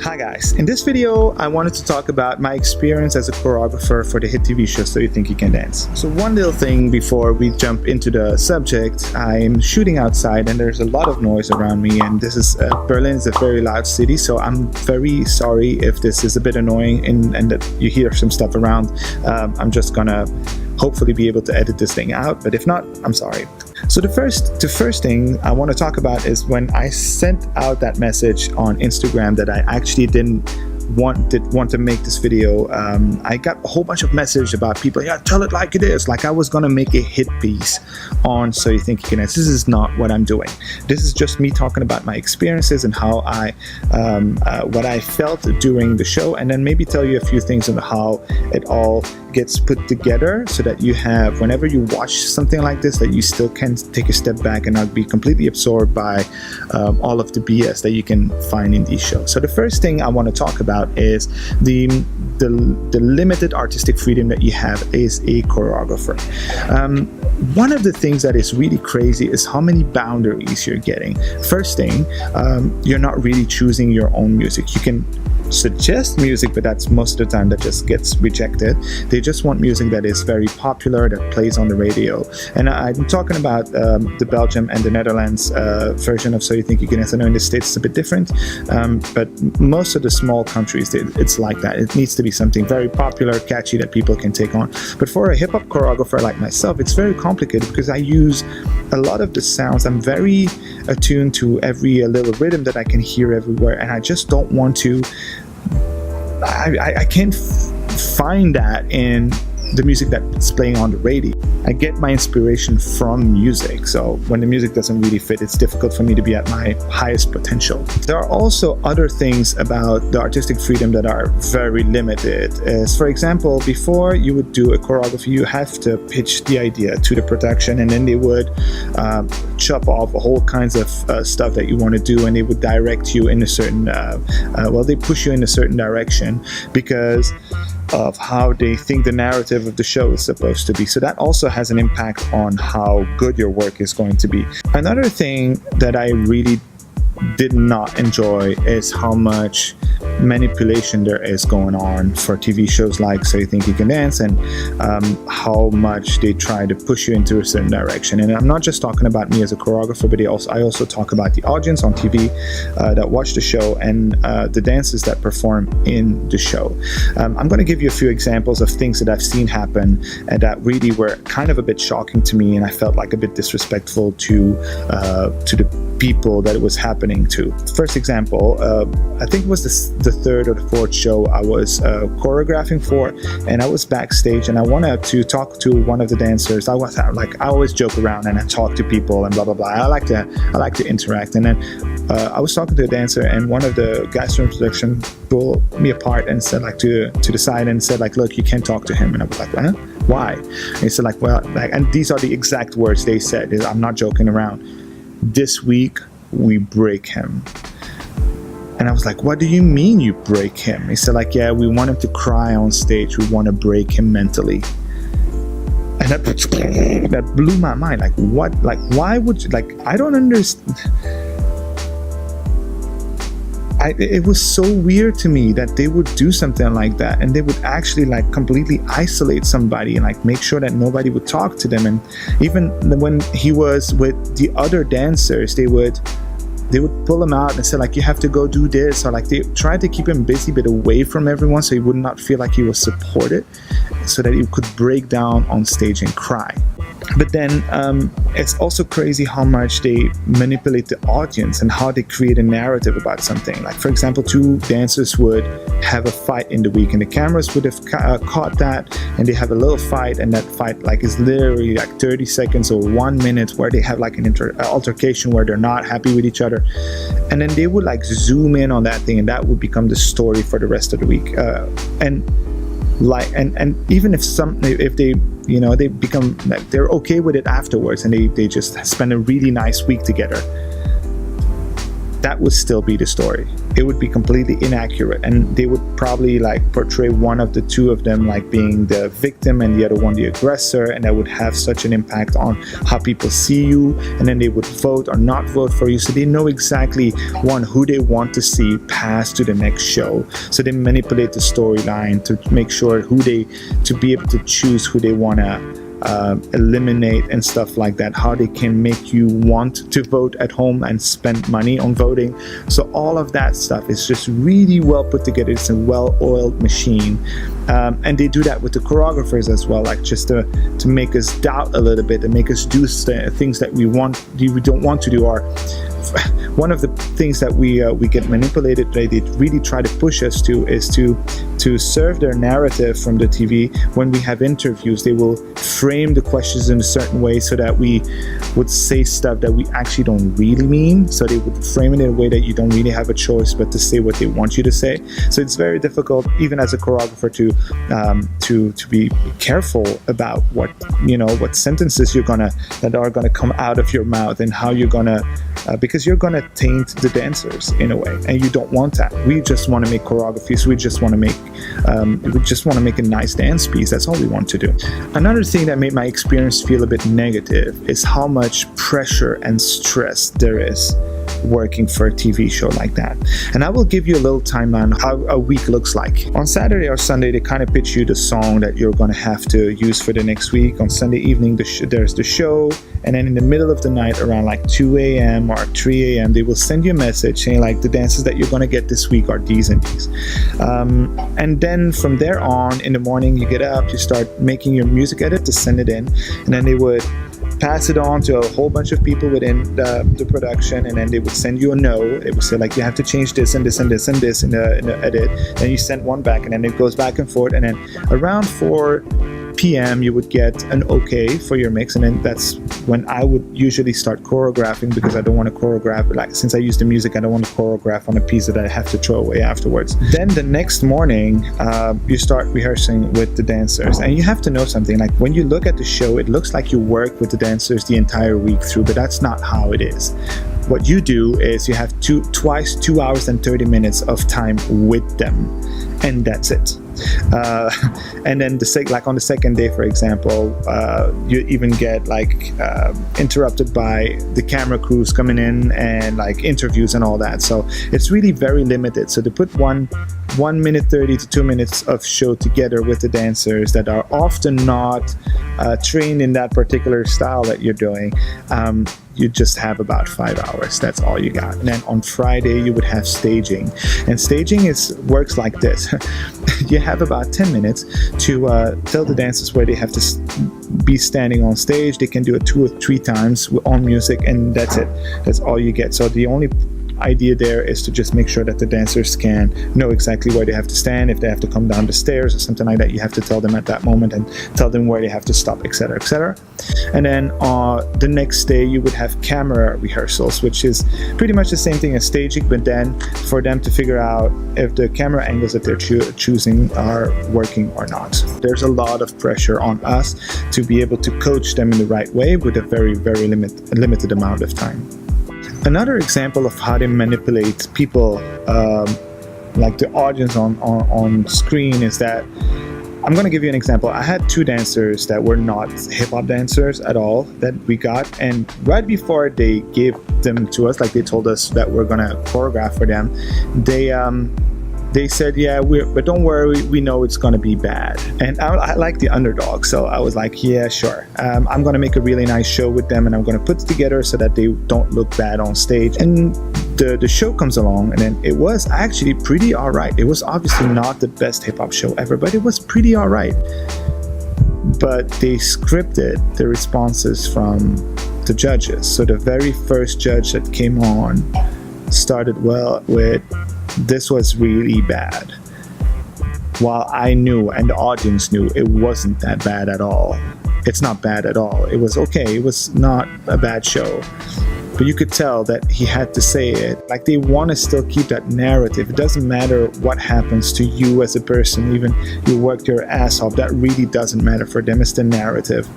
Hi guys, in this video I wanted to talk about my experience as a choreographer for the hit TV show So You Think You Can Dance. So one little thing before we jump into the subject, I'm shooting outside and there's a lot of noise around me, and this is Berlin is a very loud city, so I'm very sorry if this is a bit annoying and that you hear some stuff around. I'm just gonna hopefully be able to edit this thing out, but if not, I'm sorry. So the first thing I want to talk about is when I sent out that message on Instagram that I actually didn't want to make this video. I got a whole bunch of messages about people, yeah, tell it like it is, like I was gonna make a hit piece on So You Think You Can Dance. This is not what I'm doing. This is just me talking about my experiences and how what I felt during the show, and then maybe tell you a few things on how it all gets put together, so that you have, whenever you watch something like this, that you still can take a step back and not be completely absorbed by all of the BS that you can find in these shows. So the first thing I want to talk about is the limited artistic freedom that you have as a choreographer. One of the things that is really crazy is how many boundaries you're getting. First thing, you're not really choosing your own music. You can suggest music, but that's most of the time that just gets rejected. They just want music that is very popular, that plays on the radio. And I'm talking about the Belgium and the Netherlands version of So You Think You Can Dance. I know in the States it's a bit different, but most of the small countries, it's like that. It needs to be something very popular, catchy, that people can take on. But for a hip-hop choreographer like myself, it's very complicated because I use a lot of the sounds. I'm very attuned to every little rhythm that I can hear everywhere, and I just don't want to I can't find that in the music that's playing on the radio. I get my inspiration from music, so when the music doesn't really fit, it's difficult for me to be at my highest potential. There are also other things about the artistic freedom that are very limited. As for example, before you would do a choreography, you have to pitch the idea to the production, and then they would chop off whole kinds of stuff that you want to do, and they would direct you in a certain they push you in a certain direction because of how they think the narrative of the show is supposed to be. So that also has an impact on how good your work is going to be. Another thing that I really did not enjoy is how much manipulation there is going on for TV shows like So You Think You Can Dance, and how much they try to push you into a certain direction. And I'm not just talking about me as a choreographer, but I also talk about the audience on TV that watch the show and the dancers that perform in the show. I'm going to give you a few examples of things that I've seen happen and that really were kind of a bit shocking to me, and I felt like a bit disrespectful to the people that it was happening to. First example, I think it was the third or the fourth show I was choreographing for, and I was backstage and I wanted to talk to one of the dancers. I always joke around and I talk to people and blah blah blah. I like to interact, and then I was talking to a dancer, and one of the guys from production pulled me apart and said to the side and said look, you can't talk to him. And I was like, huh? Why? And he said and these are the exact words they said. I'm not joking around. This week we break him. And I was like, what do you mean you break him? He said yeah, we want him to cry on stage. We want to break him mentally. And that blew my mind. What? Why would you, I don't understand. It was so weird to me that they would do something like that, and they would actually completely isolate somebody and make sure that nobody would talk to them. And even when he was with the other dancers, they would pull him out and say you have to go do this, or they tried to keep him busy but away from everyone, so he would not feel like he was supported, so that he could break down on stage and cry. But then it's also crazy how much they manipulate the audience and how they create a narrative about something. For example, two dancers would have a fight in the week, and the cameras would have caught that, and they have a little fight, and that fight is literally 30 seconds or 1 minute where they have an altercation where they're not happy with each other, and then they would zoom in on that thing, and that would become the story for the rest of the week. And even if they they become they're okay with it afterwards, and they just spend a really nice week together, that would still be the story. it would be completely inaccurate, and they would probably like portray one of the two of them like being the victim and the other one the aggressor, and that would have such an impact on how people see you, and then they would vote or not vote for you. So they know exactly who they want to see pass to the next show. So they manipulate the storyline to make sure to be able to choose who they want to eliminate and stuff like that, how they can make you want to vote at home and spend money on voting. So all of that stuff is just really well put together. It's a well-oiled machine, and they do that with the choreographers as well, like just to make us doubt a little bit and make us do things that we don't want to do. Or one of the things that we get manipulated, they really try to push us to, is to serve their narrative from the TV. When we have interviews, they will frame the questions in a certain way so that we would say stuff that we actually don't really mean. So they would frame it in a way that you don't really have a choice but to say what they want you to say. So it's very difficult, even as a choreographer, to be careful about what sentences that are gonna come out of your mouth, and how you're gonna because you're gonna taint the dancers in a way, and you don't want that. We just want to make choreographies. We just want to make a nice dance piece. That's all we want to do. Another thing that made my experience feel a bit negative is how much pressure and stress there is working for a TV show like that. And I will give you a little timeline how a week looks like. On Saturday or Sunday, they kind of pitch you the song that you're going to have to use for the next week. On Sunday evening, there's the show, and then in the middle of the night, around like 2 a.m. or 3 a.m., they will send you a message saying like, the dances that you're going to get this week are these and these. And then from there on, in the morning, you get up, you start making your music edit to send it in, and then they would pass it on to a whole bunch of people within the production, and then they would send you a note. It would say like, you have to change this and this and this and this in the edit. Then you send one back, and then it goes back and forth, and then around 4 p.m. you would get an okay for your mix, and then that's when I would usually start choreographing, because I don't want to choreograph, like, since I use the music, I don't want to choreograph on a piece that I have to throw away afterwards. Then the next morning you start rehearsing with the dancers, and you have to know something, like when you look at the show, it looks like you work with the dancers the entire week through, but that's not how it is. What you do is you have twice 2 hours and 30 minutes of time with them, and that's it. And then like on the second day, for example, you even get like interrupted by the camera crews coming in and like interviews and all that. So it's really very limited. So to put 1 minute 30 to 2 minutes of show together with the dancers that are often not trained in that particular style that you're doing, you just have about 5 hours. That's all you got. And then on Friday you would have staging, and staging works like this. You have about 10 minutes to tell the dancers where they have to be standing on stage. They can do it 2 or 3 times on music, and that's it. That's all you get. So the only idea there is to just make sure that the dancers can know exactly where they have to stand. If they have to come down the stairs or something like that, you have to tell them at that moment and tell them where they have to stop, etc., etc. And then the next day you would have camera rehearsals, which is pretty much the same thing as staging, but then for them to figure out if the camera angles that they're choosing are working or not. There's a lot of pressure on us to be able to coach them in the right way with a very, very limited amount of time. Another example of how they manipulate people, like the audience on screen, is that, I'm going to give you an example. I had 2 dancers that were not hip-hop dancers at all that we got, and right before they gave them to us, like they told us that we're going to choreograph for them, they said, yeah, but don't worry, we know it's going to be bad. And I like the underdog, so I was like, yeah, sure. I'm going to make a really nice show with them, and I'm going to put it together so that they don't look bad on stage. And the show comes along, and then it was actually pretty all right. It was obviously not the best hip-hop show ever, but it was pretty all right. But they scripted the responses from the judges. So the very first judge that came on started with, "This was really bad," while I knew and the audience knew it wasn't that bad at all. It's not bad at all. It was okay. It was not a bad show. But you could tell that he had to say it. Like, they want to still keep that narrative. It doesn't matter what happens to you as a person, even you worked your ass off, that really doesn't matter for them. It's the narrative.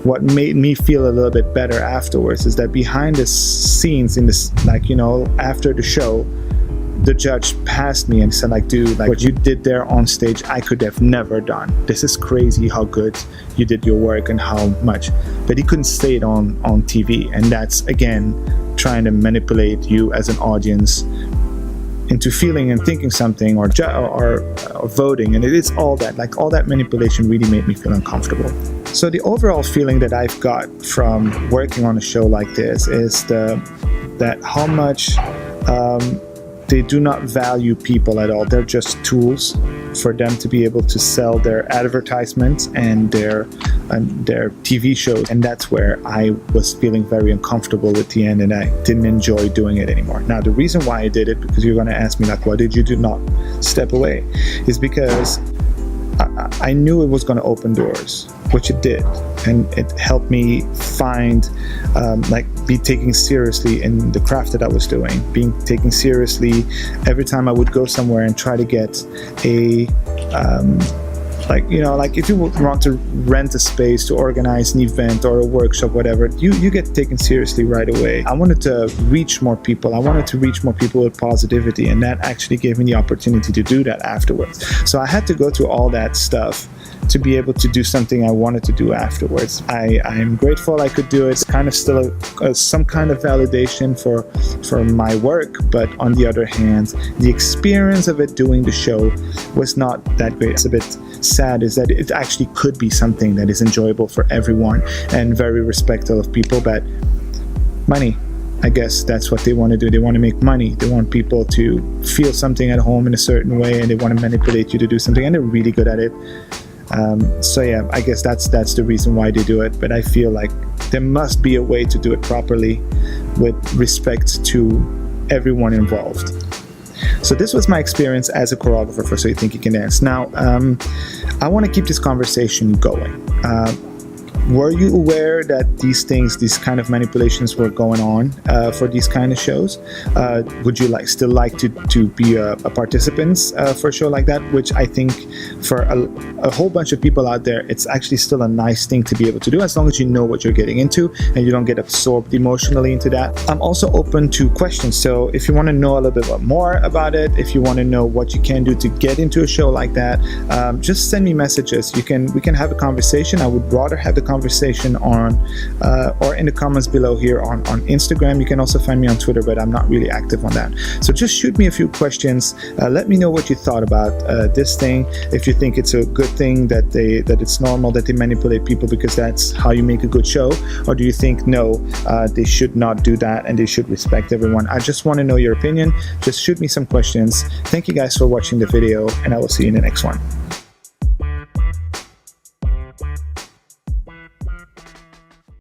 What made me feel a little bit better afterwards is that behind the scenes, in this, like, you know, after the show, the judge passed me and said like, dude, like what you did there on stage, I could have never done. This is crazy how good you did your work and how much. But he couldn't say it on TV. And that's, again, trying to manipulate you as an audience into feeling and thinking something or voting. And it is all that, like all that manipulation really made me feel uncomfortable. So the overall feeling that I've got from working on a show like this is that how much they do not value people at all. They're just tools for them to be able to sell their advertisements and their TV shows. And that's where I was feeling very uncomfortable at the end, and I didn't enjoy doing it anymore. Now, the reason why I did it, because you're going to ask me like, why did you do not step away, is because I knew it was going to open doors, which it did, and it helped me find, be taken seriously in the craft that I was doing, being taken seriously every time I would go somewhere and try to get a, if you want to rent a space to organize an event or a workshop, whatever, you get taken seriously right away. I wanted to reach more people. I wanted to reach more people with positivity, and that actually gave me the opportunity to do that afterwards. So I had to go through all that stuff to be able to do something I wanted to do afterwards. I am grateful I could do it. It's kind of still some kind of validation for my work, but on the other hand, the experience of it doing the show was not that great. It's a bit sad is that it actually could be something that is enjoyable for everyone and very respectful of people, but money, I guess that's what they want to do. They want to make money. They want people to feel something at home in a certain way, and they want to manipulate you to do something, and they're really good at it. So yeah, I guess that's the reason why they do it. But I feel like there must be a way to do it properly with respect to everyone involved. So this was my experience as a choreographer for So You Think You Can Dance. Now, I want to keep this conversation going. Were you aware that these kind of manipulations were going on for these kind of shows? Would you still like to be a participant for a show like that? Which I think for a whole bunch of people out there, it's actually still a nice thing to be able to do, as long as you know what you're getting into and you don't get absorbed emotionally into that. I'm also open to questions. So if you want to know a little bit more about it, if you want to know what you can do to get into a show like that, just send me messages. We can have a conversation. I would rather have the conversation on or in the comments below here on Instagram. You can also find me on Twitter, but I'm not really active on that. So just shoot me a few questions. Let me know what you thought about this thing. If you think it's a good thing that it's normal that they manipulate people because that's how you make a good show, or do you think no, they should not do that and they should respect everyone? I just want to know your opinion. Just shoot me some questions. Thank you guys for watching the video, and I will see you in the next one.